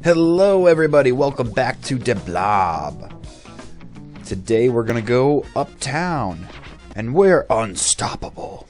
Hello everybody, welcome back to Blob. Today we're gonna go uptown, and we're unstoppable.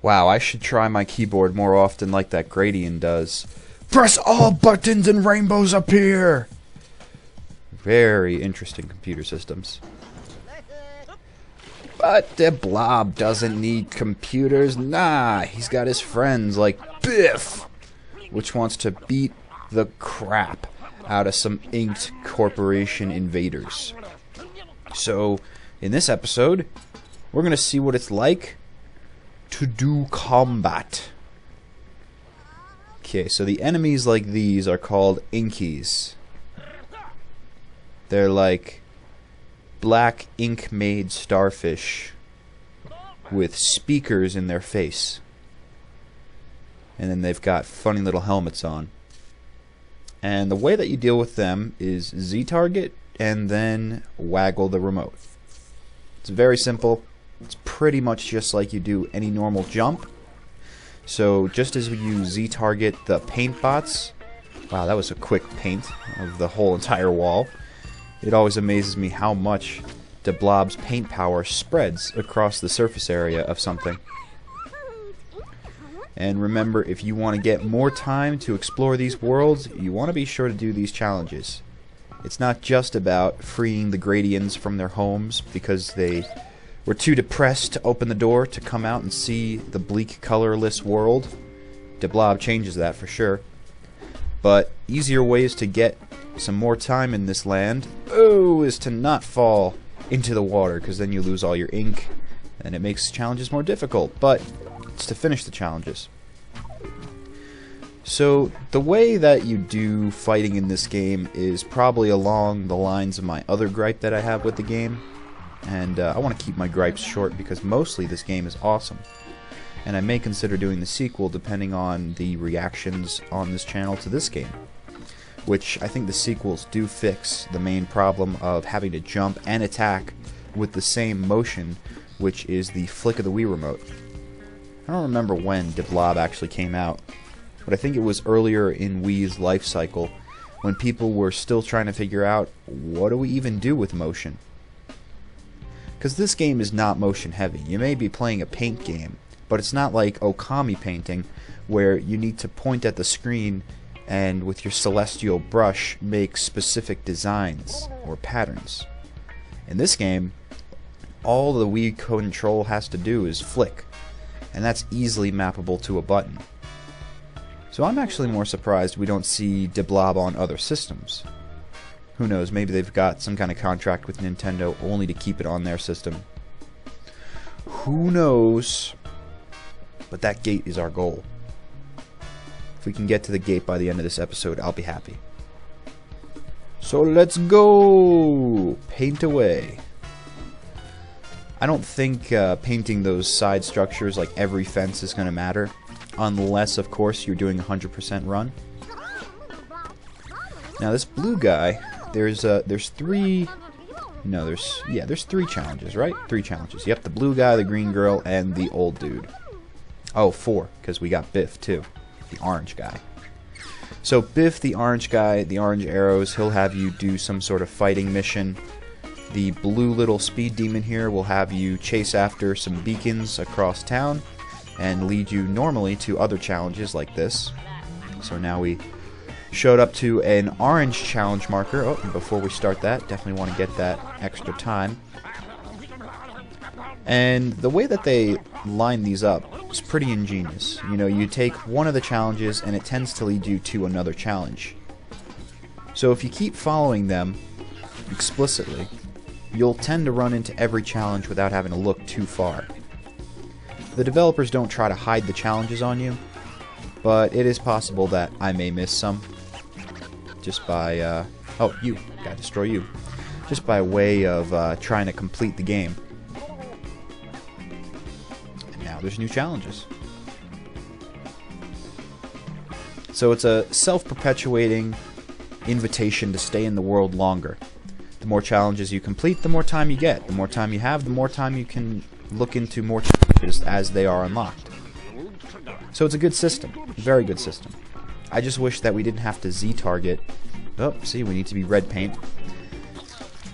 Wow, I should try my keyboard more often like that Gradian does. Press all buttons and rainbows appear! Very interesting computer systems. But the Blob doesn't need computers. Nah, he's got his friends like Biff, which wants to beat the crap out of some inked corporation invaders. So, in this episode, we're gonna see what it's like to do combat. Okay, so the enemies like these are called inkies. They're like black ink-made starfish with speakers in their face. And then they've got funny little helmets on. And the way that you deal with them is Z-target and then waggle the remote. It's very simple. It's pretty much just like you do any normal jump. So just as you Z-target the paint bots, wow, that was a quick paint of the whole entire wall. It always amazes me how much the Blob's paint power spreads across the surface area of something. And remember, if you want to get more time to explore these worlds, you want to be sure to do these challenges. It's not just about freeing the Gradians from their homes because they were too depressed to open the door to come out and see the bleak, colorless world. The Blob changes that for sure. But easier ways to get some more time in this land, is to not fall into the water, because then you lose all your ink, and it makes challenges more difficult. But it's to finish the challenges. So the way that you do fighting in this game is probably along the lines of my other gripe that I have with the game. And I want to keep my gripes short because mostly this game is awesome. And I may consider doing the sequel depending on the reactions on this channel to this game. Which I think the sequels do fix the main problem of having to jump and attack with the same motion, which is the flick of the Wii remote. I don't remember when the Blob actually came out, but I think it was earlier in Wii's life cycle when people were still trying to figure out, what do we even do with motion? Because this game is not motion heavy. You may be playing a paint game, but it's not like Okami painting where you need to point at the screen and with your celestial brush make specific designs or patterns. In this game, all the Wii control has to do is flick, and that's easily mappable to a button. So I'm actually more surprised we don't see the Blob on other systems. Who knows, maybe they've got some kind of contract with Nintendo only to keep it on their system. Who knows? But that gate is our goal. If we can get to the gate by the end of this episode, I'll be happy. So let's go! Paint away. I don't think painting those side structures like every fence is going to matter. Unless, of course, you're doing 100% run. Now this blue guy, there's three challenges, right? 3 challenges. Yep, the blue guy, the green girl, and the old dude. Oh, 4, because we got Biff too, the orange guy. So Biff, the orange guy, the orange arrows, he'll have you do some sort of fighting mission. The blue little speed demon here will have you chase after some beacons across town and lead you normally to other challenges like this. So now we showed up to an orange challenge marker. Oh, and before we start that, definitely want to get that extra time. And the way that they line these up is pretty ingenious. You know, you take one of the challenges and it tends to lead you to another challenge. So if you keep following them explicitly, you'll tend to run into every challenge without having to look too far. The developers don't try to hide the challenges on you, but it is possible that I may miss some just by, oh, you, gotta destroy you, just by way of trying to complete the game. And now there's new challenges. So it's a self-perpetuating invitation to stay in the world longer. The more challenges you complete, the more time you get. The more time you have, the more time you can look into more challenges as they are unlocked. So it's a good system. A very good system. I just wish that we didn't have to Z-target. Oh, see, we need to be red paint.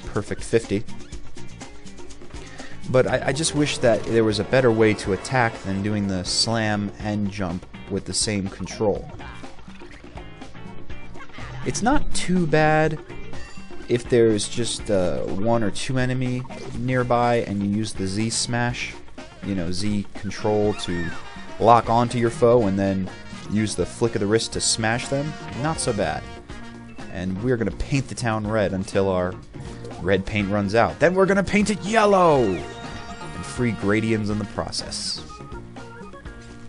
Perfect 50. But I just wish that there was a better way to attack than doing the slam and jump with the same control. It's not too bad if there's just one or two enemy nearby and you use the Z smash, you know, Z control to lock onto your foe and then use the flick of the wrist to smash them. Not so bad. And we're going to paint the town red until our red paint runs out. Then we're going to paint it yellow! And free gradients in the process.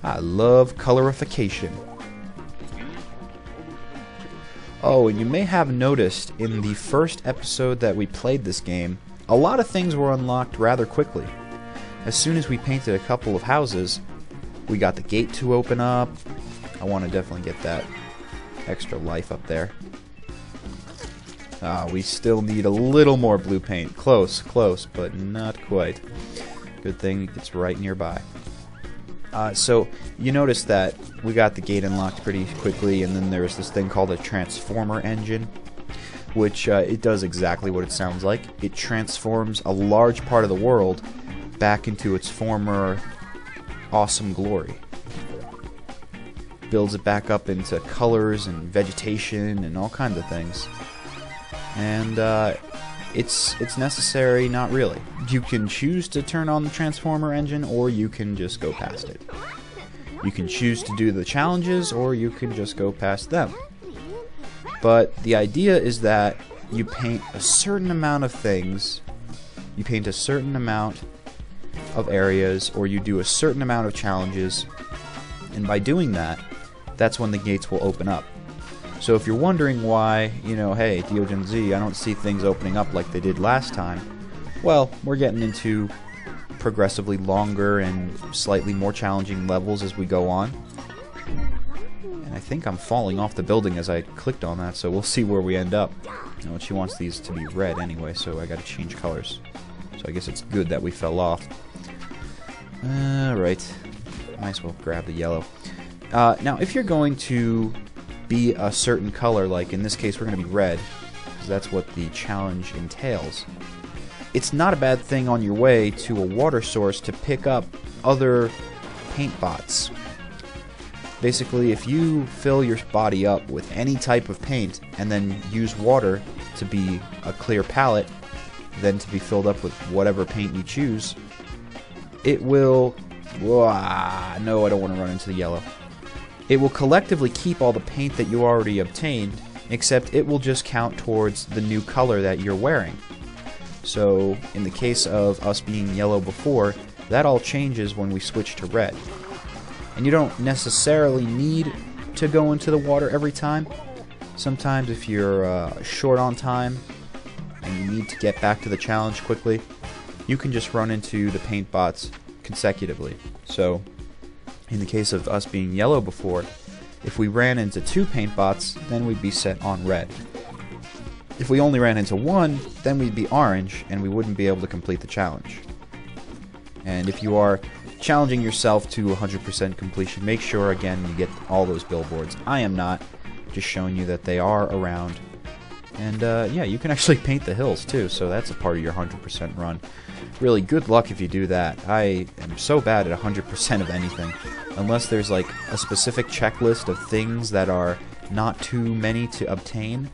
I love colorification. Oh, and you may have noticed in the first episode that we played this game, a lot of things were unlocked rather quickly. As soon as we painted a couple of houses, we got the gate to open up. I want to definitely get that extra life up there. We still need a little more blue paint. Close, close, but not quite. Good thing it's right nearby. So you notice that we got the gate unlocked pretty quickly, and then there's this thing called a transformer engine, which it does exactly what it sounds like. It transforms a large part of the world back into its former awesome glory. Builds it back up into colors and vegetation and all kinds of things. And it's necessary, not really. You can choose to turn on the transformer engine, or you can just go past it. You can choose to do the challenges, or you can just go past them. But the idea is that you paint a certain amount of things, you paint a certain amount of areas, or you do a certain amount of challenges, and by doing that, that's when the gates will open up. So if you're wondering why, you know, hey, DeoGenZ, I don't see things opening up like they did last time, well, we're getting into progressively longer and slightly more challenging levels as we go on. And I think I'm falling off the building as I clicked on that, so we'll see where we end up. You know, she wants these to be red anyway, so I gotta change colors. So I guess it's good that we fell off. Alright. Might as well grab the yellow. Now, if you're going to be a certain color, like in this case we're going to be red, because that's what the challenge entails, it's not a bad thing on your way to a water source to pick up other paint bots. Basically, if you fill your body up with any type of paint and then use water to be a clear palette, then to be filled up with whatever paint you choose, it will... no, I don't want to run into the yellow. It will collectively keep all the paint that you already obtained, except it will just count towards the new color that you're wearing. So, in the case of us being yellow before, that all changes when we switch to red. And you don't necessarily need to go into the water every time. Sometimes if you're short on time and you need to get back to the challenge quickly, you can just run into the paint bots consecutively. So, in the case of us being yellow before, if we ran into 2 paint bots, then we'd be set on red. If we only ran into 1, then we'd be orange, and we wouldn't be able to complete the challenge. And if you are challenging yourself to 100% completion, make sure, again, you get all those billboards. I am not, just showing you that they are around. And, yeah, you can actually paint the hills, too, so that's a part of your 100% run. Really, good luck if you do that. I am so bad at 100% of anything. Unless there's, like, a specific checklist of things that are not too many to obtain,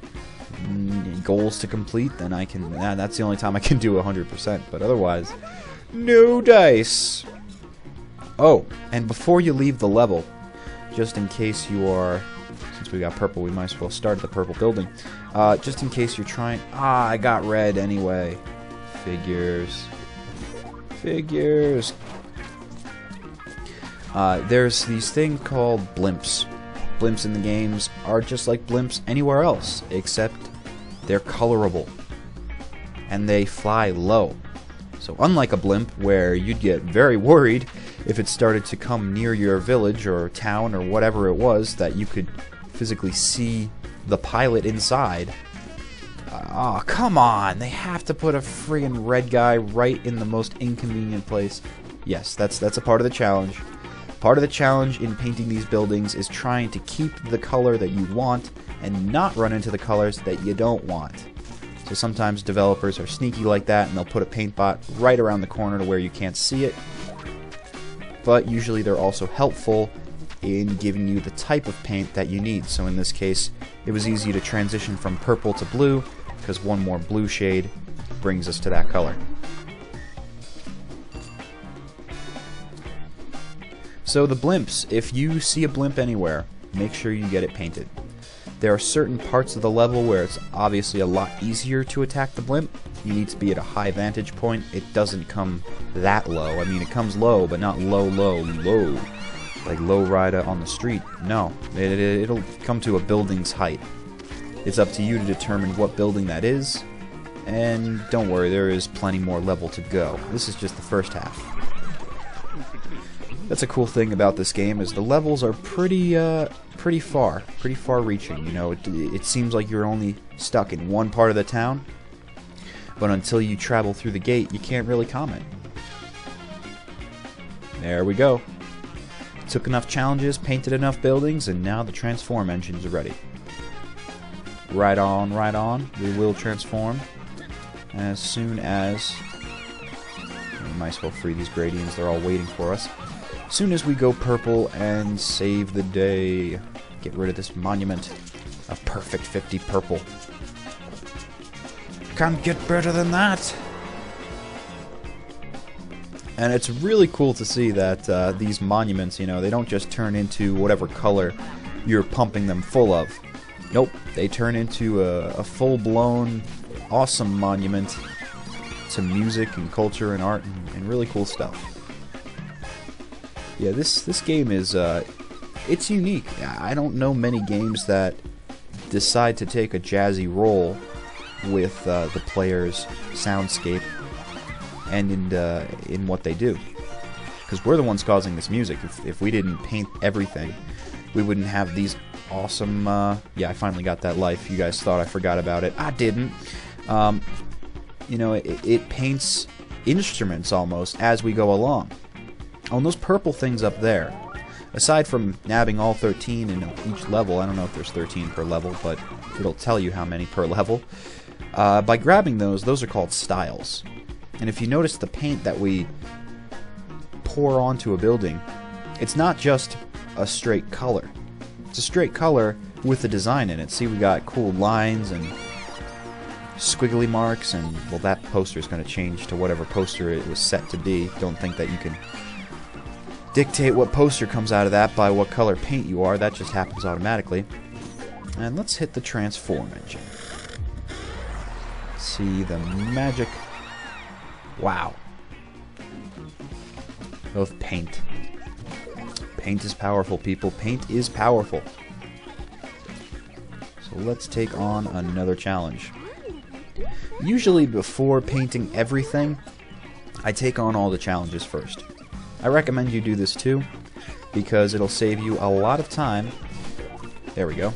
goals to complete, then I can... that's the only time I can do 100%. But otherwise, No dice. Oh, and before you leave the level, just in case you are, since we got purple, we might as well start at the purple building. Just in case you're trying, I got red anyway. Figures. There's these things called blimps. Blimps in the games are just like blimps anywhere else, except they're colorable. And they fly low. So unlike a blimp, where you'd get very worried if it started to come near your village or town or whatever it was that you could physically see the pilot inside. Oh, come on! They have to put a friggin' red guy right in the most inconvenient place. Yes, that's a part of the challenge. Part of the challenge in painting these buildings is trying to keep the color that you want and not run into the colors that you don't want. So sometimes developers are sneaky like that and they'll put a paint bot right around the corner to where you can't see it. But usually they're also helpful in giving you the type of paint that you need. So in this case, it was easy to transition from purple to blue because one more blue shade brings us to that color. So the blimps, if you see a blimp anywhere, make sure you get it painted. There are certain parts of the level where it's obviously a lot easier to attack the blimp. You need to be at a high vantage point. It doesn't come that low. I mean, it comes low, but not low. Like low rider on the street. No, it'll come to a building's height. It's up to you to determine what building that is. And don't worry, there is plenty more level to go. This is just the first half. That's a cool thing about this game, is the levels are pretty far-reaching. You know, it seems like you're only stuck in one part of the town, but until you travel through the gate, you can't really comment. There we go. Took enough challenges, painted enough buildings, and now the transform engines are ready. Right on. We will transform as soon as... We might as well free these gradients. They're all waiting for us. As soon as we go purple and save the day, get rid of this monument. A perfect 50 purple. Can't get better than that. And it's really cool to see that these monuments, you know, they don't just turn into whatever color you're pumping them full of. Nope, they turn into a full-blown, awesome monument to music and culture and art and really cool stuff. Yeah, this game is, it's unique. I don't know many games that decide to take a jazzy role with the player's soundscape and in what they do. Because we're the ones causing this music. If we didn't paint everything, we wouldn't have these awesome... yeah, I finally got that life. You guys thought I forgot about it. I didn't. You know, it paints instruments almost as we go along. On those purple things up there, aside from nabbing all 13 in each level, I don't know if there's 13 per level, but it'll tell you how many per level. By grabbing those are called styles. And if you notice the paint that we pour onto a building, it's not just a straight color. It's a straight color with a design in it. See, we got cool lines and squiggly marks, and, well, that poster is going to change to whatever poster it was set to be. Don't think that you can dictate what poster comes out of that by what color paint you are. That just happens automatically. And let's hit the transform engine. See the magic. Wow. Of paint. Paint is powerful, people. Paint is powerful. So let's take on another challenge. Usually before painting everything, I take on all the challenges first. I recommend you do this too, because it'll save you a lot of time. There we go.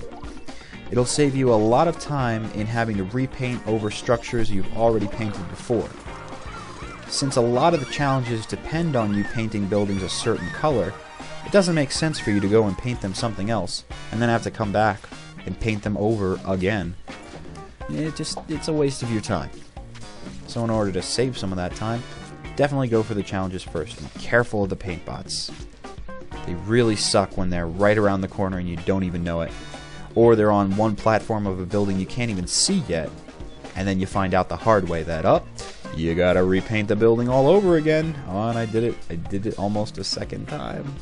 It'll save you a lot of time in having to repaint over structures you've already painted before. Since a lot of the challenges depend on you painting buildings a certain color, it doesn't make sense for you to go and paint them something else, and then have to come back and paint them over again. It's a waste of your time. So in order to save some of that time, definitely go for the challenges first. And be careful of the paint bots. They really suck when they're right around the corner and you don't even know it. Or they're on one platform of a building you can't even see yet, and then you find out the hard way that, you gotta repaint the building all over again. Oh, and I did it almost a second time.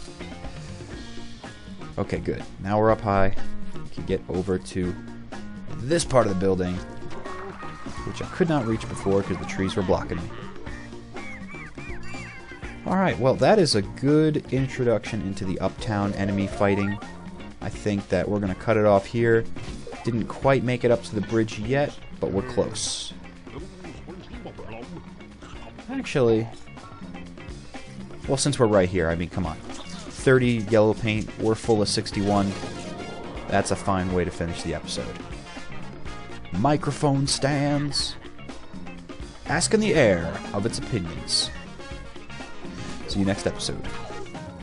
Okay, good. Now we're up high. We can get over to this part of the building, which I could not reach before because the trees were blocking me. Alright, well, that is a good introduction into the Uptown enemy fighting. I think that we're going to cut it off here. Didn't quite make it up to the bridge yet, but we're close. Actually, well, since we're right here, I mean, come on. 30 yellow paint, we're full of 61. That's a fine way to finish the episode. Microphone stands. Asking the air of its opinions. See you next episode.